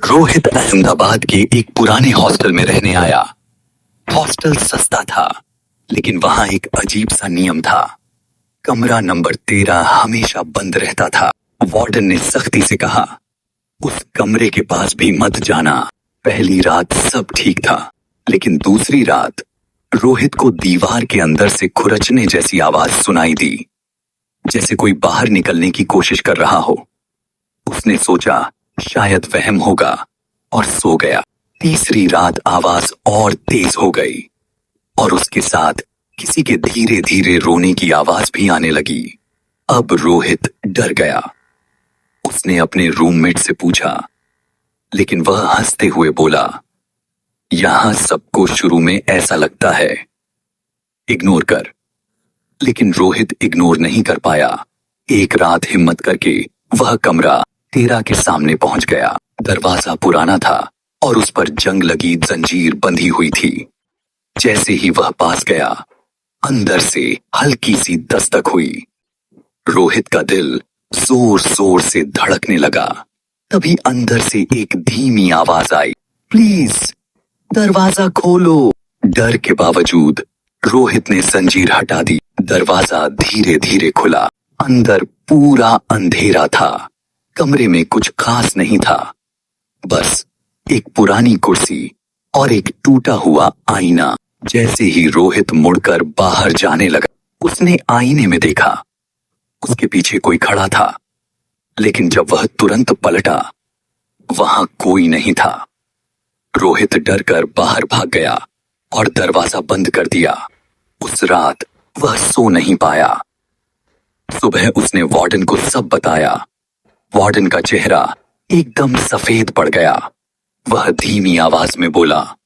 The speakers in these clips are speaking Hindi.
रोहित अहमदाबाद के एक पुराने हॉस्टल में रहने आया। हॉस्टल सस्ता था, लेकिन वहां एक अजीब सा नियम था। कमरा नंबर 13 हमेशा बंद रहता था। वार्डन ने सख्ती से कहा, उस कमरे के पास भी मत जाना। पहली रात सब ठीक था, लेकिन दूसरी रात रोहित को दीवार के अंदर से खुरचने जैसी आवाज सुनाई दी, जैसे कोई बाहर निकलने की कोशिश कर रहा हो। उसने सोचा शायद वहम होगा और सो गया। तीसरी रात आवाज और तेज हो गई और उसके साथ किसी के धीरे धीरे रोने की आवाज भी आने लगी। अब रोहित डर गया। उसने अपने रूममेट से पूछा, लेकिन वह हंसते हुए बोला, यहां सबको शुरू में ऐसा लगता है, इग्नोर कर। लेकिन रोहित इग्नोर नहीं कर पाया। एक रात हिम्मत करके वह कमरा 13 के सामने पहुंच गया। दरवाजा पुराना था और उस पर जंग लगी जंजीर बंधी हुई थी। जैसे ही वह पास गया, अंदर से हल्की सी दस्तक हुई। रोहित का दिल जोर जोर से धड़कने लगा। तभी अंदर से एक धीमी आवाज आई, प्लीज दरवाजा खोलो। डर के बावजूद रोहित ने जंजीर हटा दी। दरवाजा धीरे धीरे खुला। अंदर पूरा अंधेरा था। कमरे में कुछ खास नहीं था, बस एक पुरानी कुर्सी और एक टूटा हुआ आईना। जैसे ही रोहित मुड़कर बाहर जाने लगा, उसने आईने में देखा, उसके पीछे कोई खड़ा था। लेकिन जब वह तुरंत पलटा, वहां कोई नहीं था। रोहित डर कर बाहर भाग गया और दरवाजा बंद कर दिया। उस रात वह सो नहीं पाया। सुबह उसने वार्डन को सब बताया। वार्डन का चेहरा एकदम सफेद पड़ गया। वह धीमी आवाज में बोला,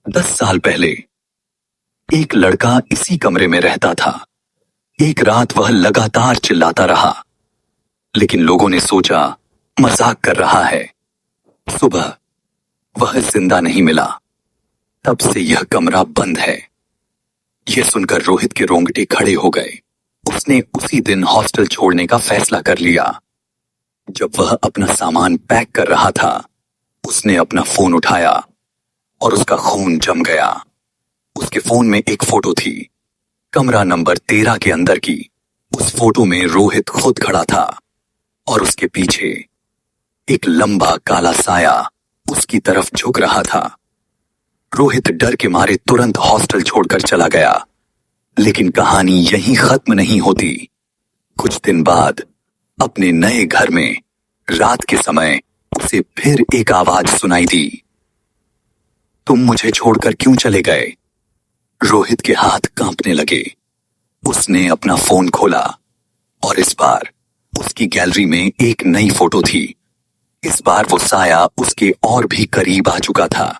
10 साल पहले एक लड़का इसी कमरे में रहता था। एक रात वह लगातार चिल्लाता रहा, लेकिन लोगों ने सोचा मजाक कर रहा है। सुबह वह जिंदा नहीं मिला। तब से यह कमरा बंद है। यह सुनकर रोहित के रोंगटे खड़े हो गए। उसने उसी दिन हॉस्टल छोड़ने का फैसला कर लिया। जब वह अपना सामान पैक कर रहा था, उसने अपना फोन उठाया और उसका खून जम गया। उसके फोन में एक फोटो थी, कमरा नंबर 13 के अंदर की। उस फोटो में रोहित खुद खड़ा था और उसके पीछे एक लंबा काला साया उसकी तरफ झुक रहा था। रोहित डर के मारे तुरंत हॉस्टल छोड़कर चला गया। लेकिन कहानी यहीं खत्म नहीं होती। कुछ दिन बाद अपने नए घर में रात के समय उसे फिर एक आवाज सुनाई दी, तुम मुझे छोड़कर क्यों चले गए? रोहित के हाथ कांपने लगे। उसने अपना फोन खोला और इस बार उसकी गैलरी में एक नई फोटो थी। इस बार वो साया उसके और भी करीब आ चुका था।